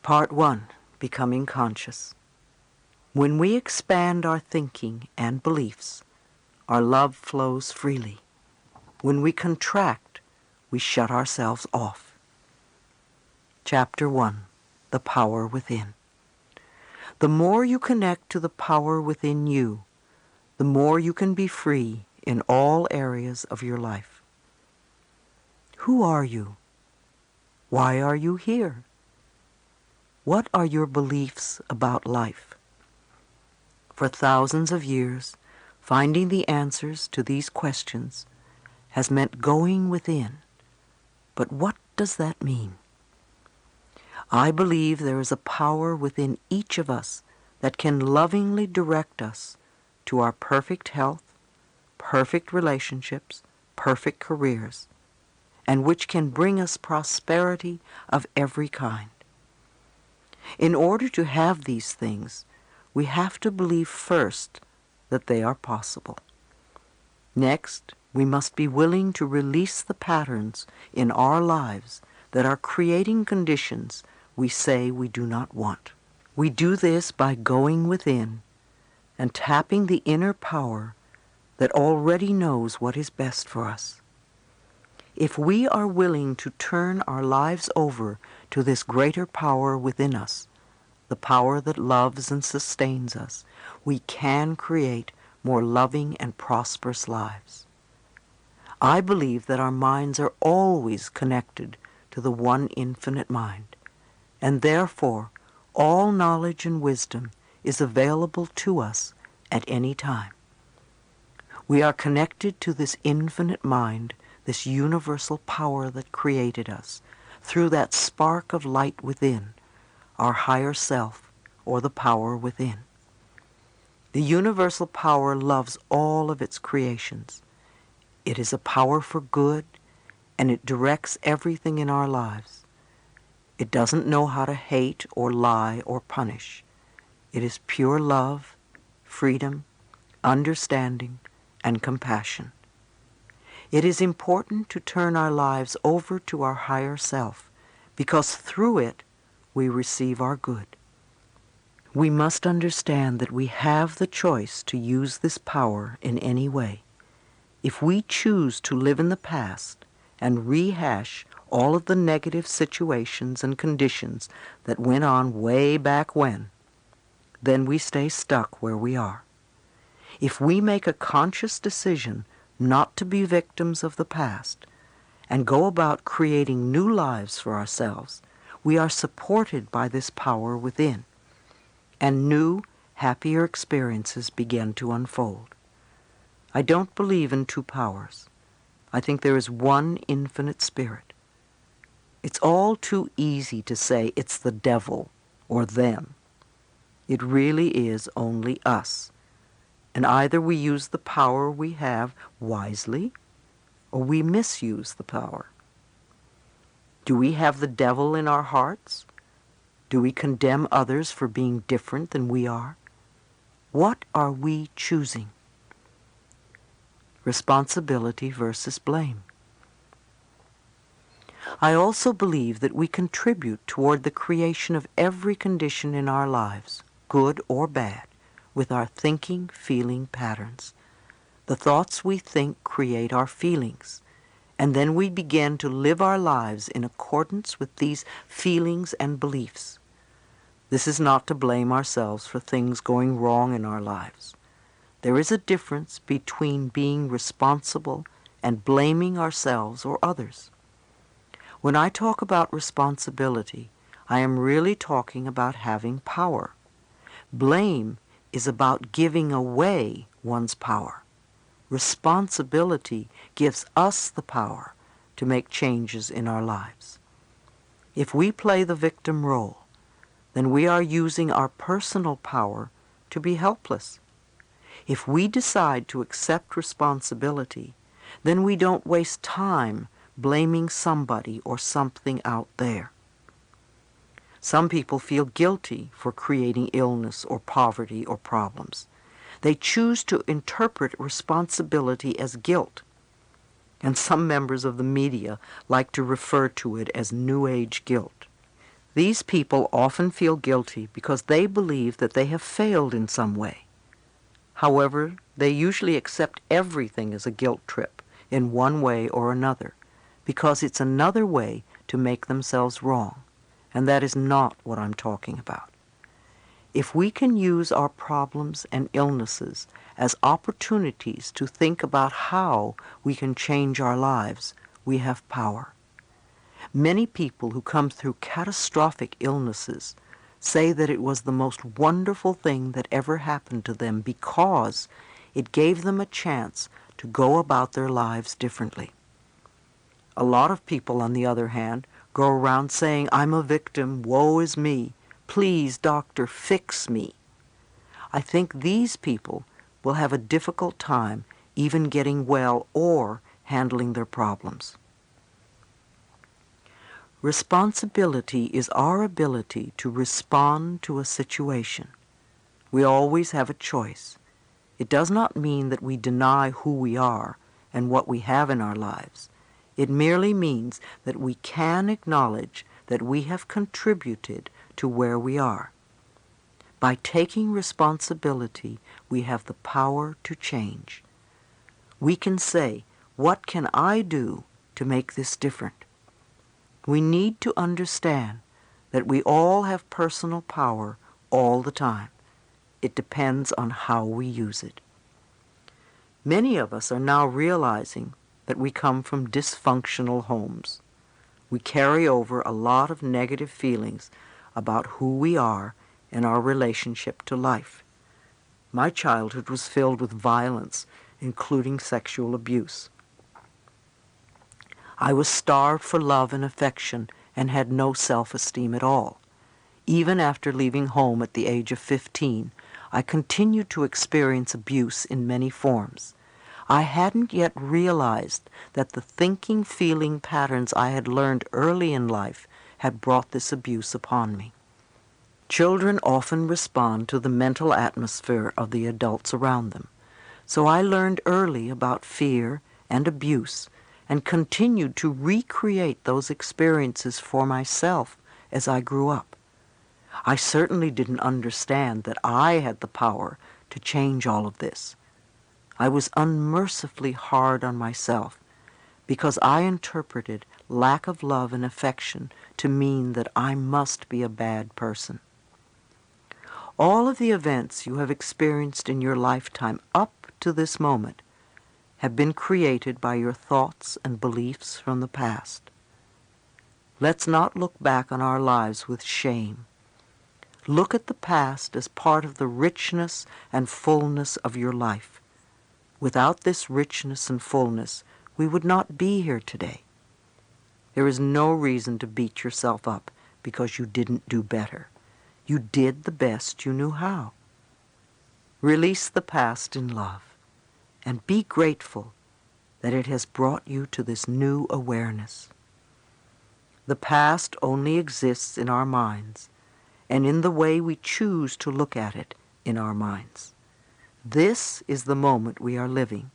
Part 1. Becoming Conscious. When we expand our thinking and beliefs, our love flows freely. When we contract, we shut ourselves off. Chapter 1. The Power Within. The more you connect to the power within you, the more you can be free in all areas of your life. Who are you? Why are you here? What are your beliefs about life? For thousands of years, finding the answers to these questions has meant going within. But what does that mean? I believe there is a power within each of us that can lovingly direct us to our perfect health, perfect relationships, perfect careers, and which can bring us prosperity of every kind. In order to have these things, we have to believe first that they are possible. Next, we must be willing to release the patterns in our lives that are creating conditions we say we do not want. We do this by going within and tapping the inner power that already knows what is best for us. If we are willing to turn our lives over to this greater power within us, the power that loves and sustains us, we can create more loving and prosperous lives. I believe that our minds are always connected to the one infinite mind, and therefore all knowledge and wisdom is available to us at any time. We are connected to this infinite mind, this universal power that created us, through that spark of light within, our higher self, or the power within. The universal power loves all of its creations. It is a power for good, and it directs everything in our lives. It doesn't know how to hate or lie or punish. It is pure love, freedom, understanding, and compassion. It is important to turn our lives over to our higher self, because through it we receive our good. We must understand that we have the choice to use this power in any way. If we choose to live in the past and rehash all of the negative situations and conditions that went on way back when, then we stay stuck where we are. If we make a conscious decision not to be victims of the past and go about creating new lives for ourselves, we are supported by this power within, and new, happier experiences begin to unfold. I don't believe in two powers. I think there is one infinite spirit. It's all too easy to say it's the devil or them. It really is only us. And either we use the power we have wisely, or we misuse the power. Do we have the devil in our hearts? Do we condemn others for being different than we are? What are we choosing? Responsibility versus blame. I also believe that we contribute toward the creation of every condition in our lives, good or bad, with our thinking, feeling patterns. The thoughts we think create our feelings, and then we begin to live our lives in accordance with these feelings and beliefs. This is not to blame ourselves for things going wrong in our lives. There is a difference between being responsible and blaming ourselves or others. When I talk about responsibility, I am really talking about having power. Blame is about giving away one's power. Responsibility gives us the power to make changes in our lives. If we play the victim role, then we are using our personal power to be helpless. If we decide to accept responsibility, then we don't waste time blaming somebody or something out there. Some people feel guilty for creating illness or poverty or problems. They choose to interpret responsibility as guilt. And some members of the media like to refer to it as New Age guilt. These people often feel guilty because they believe that they have failed in some way. However, they usually accept everything as a guilt trip in one way or another, because it's another way to make themselves wrong, and that is not what I'm talking about. If we can use our problems and illnesses as opportunities to think about how we can change our lives, we have power. Many people who come through catastrophic illnesses say that it was the most wonderful thing that ever happened to them because it gave them a chance to go about their lives differently. A lot of people, on the other hand, go around saying, "I'm a victim, woe is me, please, doctor, fix me." I think these people will have a difficult time even getting well or handling their problems. Responsibility is our ability to respond to a situation. We always have a choice. It does not mean that we deny who we are and what we have in our lives. It merely means that we can acknowledge that we have contributed to where we are. By taking responsibility, we have the power to change. We can say, "What can I do to make this different?" We need to understand that we all have personal power all the time. It depends on how we use it. Many of us are now realizing that we come from dysfunctional homes. We carry over a lot of negative feelings about who we are and our relationship to life. My childhood was filled with violence, including sexual abuse. I was starved for love and affection and had no self-esteem at all. Even after leaving home at the age of 15, I continued to experience abuse in many forms. I hadn't yet realized that the thinking, feeling patterns I had learned early in life had brought this abuse upon me. Children often respond to the mental atmosphere of the adults around them. So I learned early about fear and abuse and continued to recreate those experiences for myself as I grew up. I certainly didn't understand that I had the power to change all of this. I was unmercifully hard on myself because I interpreted lack of love and affection to mean that I must be a bad person. All of the events you have experienced in your lifetime up to this moment have been created by your thoughts and beliefs from the past. Let's not look back on our lives with shame. Look at the past as part of the richness and fullness of your life. Without this richness and fullness, we would not be here today. There is no reason to beat yourself up because you didn't do better. You did the best you knew how. Release the past in love and be grateful that it has brought you to this new awareness. The past only exists in our minds and in the way we choose to look at it in our minds. This is the moment we are living.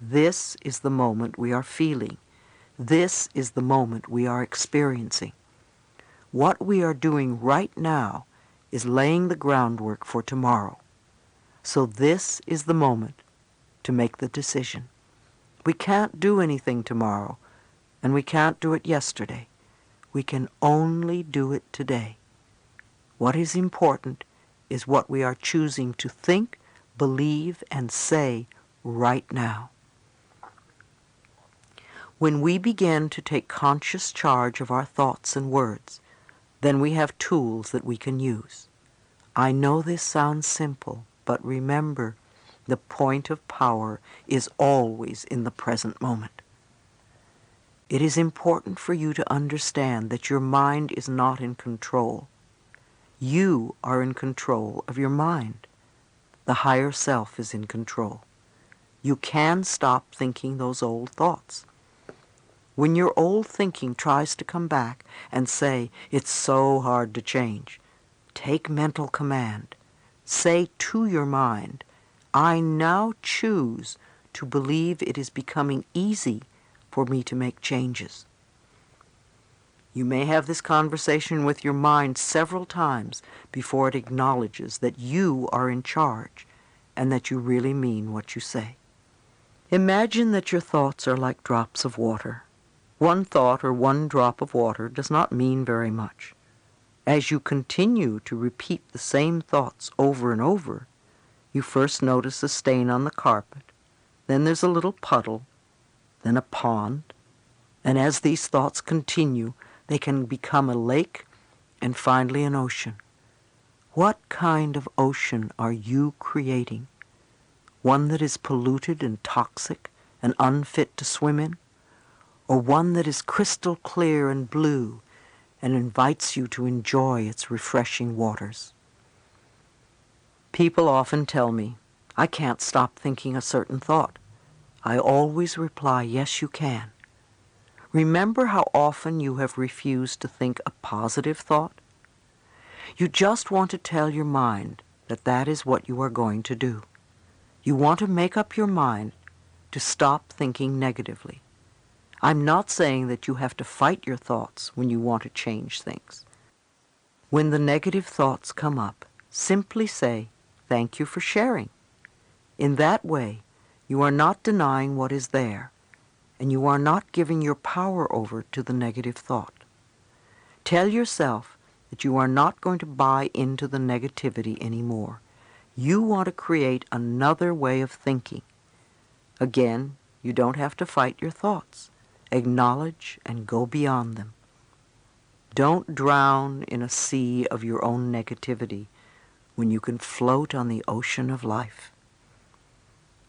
This is the moment we are feeling. This is the moment we are experiencing. What we are doing right now is laying the groundwork for tomorrow. So this is the moment to make the decision. We can't do anything tomorrow, and we can't do it yesterday. We can only do it today. What is important is what we are choosing to think, believe, and say right now. When we begin to take conscious charge of our thoughts and words, then we have tools that we can use. I know this sounds simple, but remember, the point of power is always in the present moment. It is important for you to understand that your mind is not in control. You are in control of your mind. The higher self is in control. You can stop thinking those old thoughts. When your old thinking tries to come back and say, "It's so hard to change," take mental command. Say to your mind, "I now choose to believe it is becoming easy for me to make changes." You may have this conversation with your mind several times before it acknowledges that you are in charge and that you really mean what you say. Imagine that your thoughts are like drops of water. One thought or one drop of water does not mean very much. As you continue to repeat the same thoughts over and over, you first notice a stain on the carpet, then there's a little puddle, then a pond, and as these thoughts continue, they can become a lake and finally an ocean. What kind of ocean are you creating? One that is polluted and toxic and unfit to swim in? Or one that is crystal clear and blue and invites you to enjoy its refreshing waters? People often tell me, I can't stop thinking a certain thought. I always reply, yes, you can. Remember how often you have refused to think a positive thought? You just want to tell your mind that that is what you are going to do. You want to make up your mind to stop thinking negatively. I'm not saying that you have to fight your thoughts when you want to change things. When the negative thoughts come up, simply say, thank you for sharing. In that way, you are not denying what is there, and you are not giving your power over to the negative thought. Tell yourself that you are not going to buy into the negativity anymore. You want to create another way of thinking. Again, you don't have to fight your thoughts. Acknowledge and go beyond them. Don't drown in a sea of your own negativity when you can float on the ocean of life.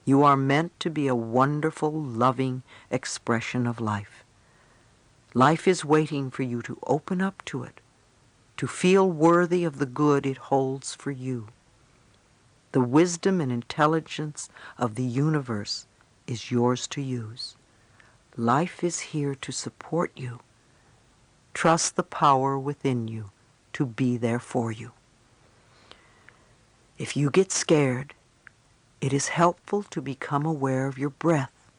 You are meant to be a wonderful, loving expression of life. Life is waiting for you to open up to it, to feel worthy of the good it holds for you. The wisdom and intelligence of the universe is yours to use. Life is here to support you. Trust the power within you to be there for you. If you get scared, it is helpful to become aware of your breath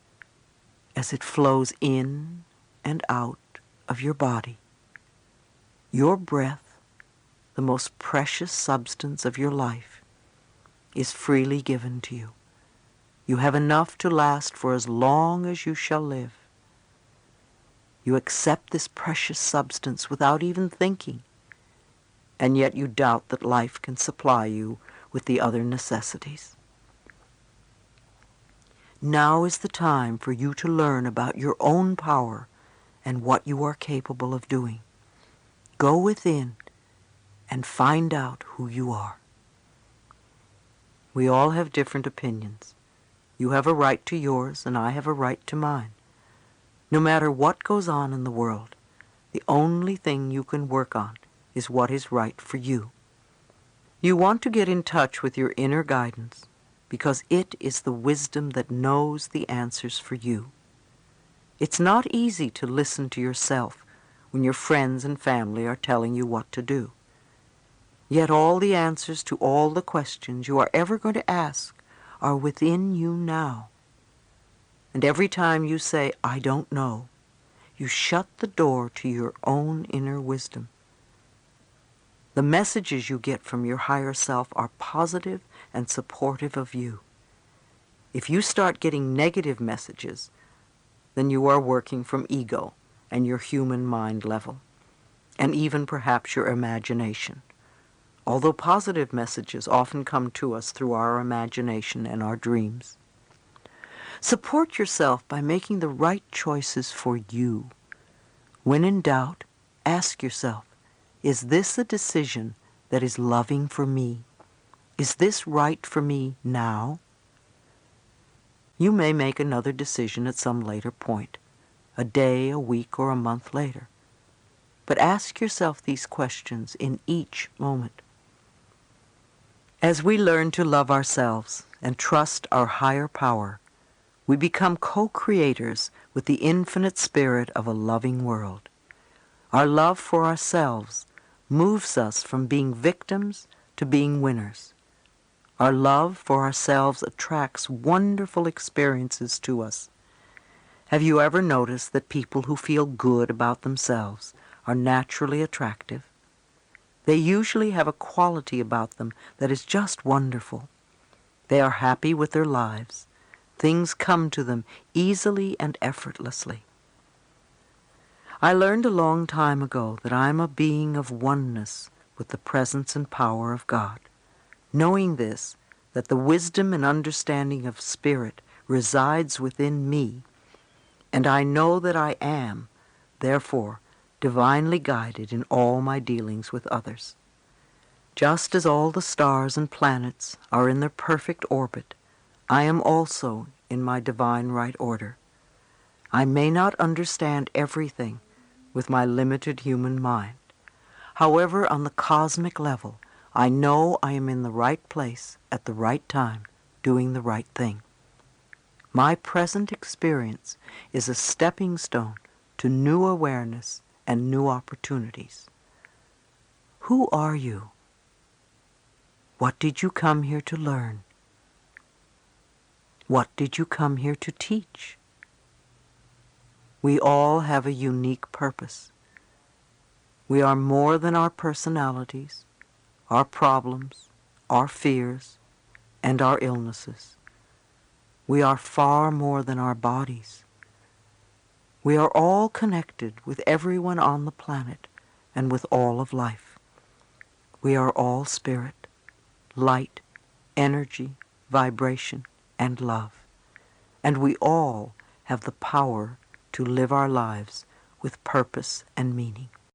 as it flows in and out of your body. Your breath, the most precious substance of your life, is freely given to you. You have enough to last for as long as you shall live. You accept this precious substance without even thinking, and yet you doubt that life can supply you with the other necessities. Now is the time for you to learn about your own power and what you are capable of doing. Go within and find out who you are. We all have different opinions. You have a right to yours, and I have a right to mine. No matter what goes on in the world, the only thing you can work on is what is right for you. You want to get in touch with your inner guidance because it is the wisdom that knows the answers for you. It's not easy to listen to yourself when your friends and family are telling you what to do. Yet all the answers to all the questions you are ever going to ask are within you now. And every time you say, I don't know, you shut the door to your own inner wisdom. The messages you get from your higher self are positive and supportive of you. If you start getting negative messages, then you are working from ego and your human mind level, and even perhaps your imagination. Although positive messages often come to us through our imagination and our dreams. Support yourself by making the right choices for you. When in doubt, ask yourself, is this a decision that is loving for me? Is this right for me now? You may make another decision at some later point, a day, a week, or a month later. But ask yourself these questions in each moment. As we learn to love ourselves and trust our higher power, we become co-creators with the infinite spirit of a loving world. Our love for ourselves moves us from being victims to being winners. Our love for ourselves attracts wonderful experiences to us. Have you ever noticed that people who feel good about themselves are naturally attractive. They usually have a quality about them that is just wonderful. They are happy with their lives. Things come to them easily and effortlessly. I learned a long time ago that I am a being of oneness with the presence and power of God. Knowing this, that the wisdom and understanding of Spirit resides within me, and I know that I am, therefore, divinely guided in all my dealings with others. Just as all the stars and planets are in their perfect orbit, I am also in my divine right order. I may not understand everything with my limited human mind. However, on the cosmic level, I know I am in the right place at the right time, doing the right thing. My present experience is a stepping stone to new awareness and new opportunities. Who are you? What did you come here to learn? What did you come here to teach? We all have a unique purpose. We are more than our personalities, our problems, our fears, and our illnesses. We are far more than our bodies. We are all connected with everyone on the planet and with all of life. We are all spirit, light, energy, vibration, and love. And we all have the power to live our lives with purpose and meaning.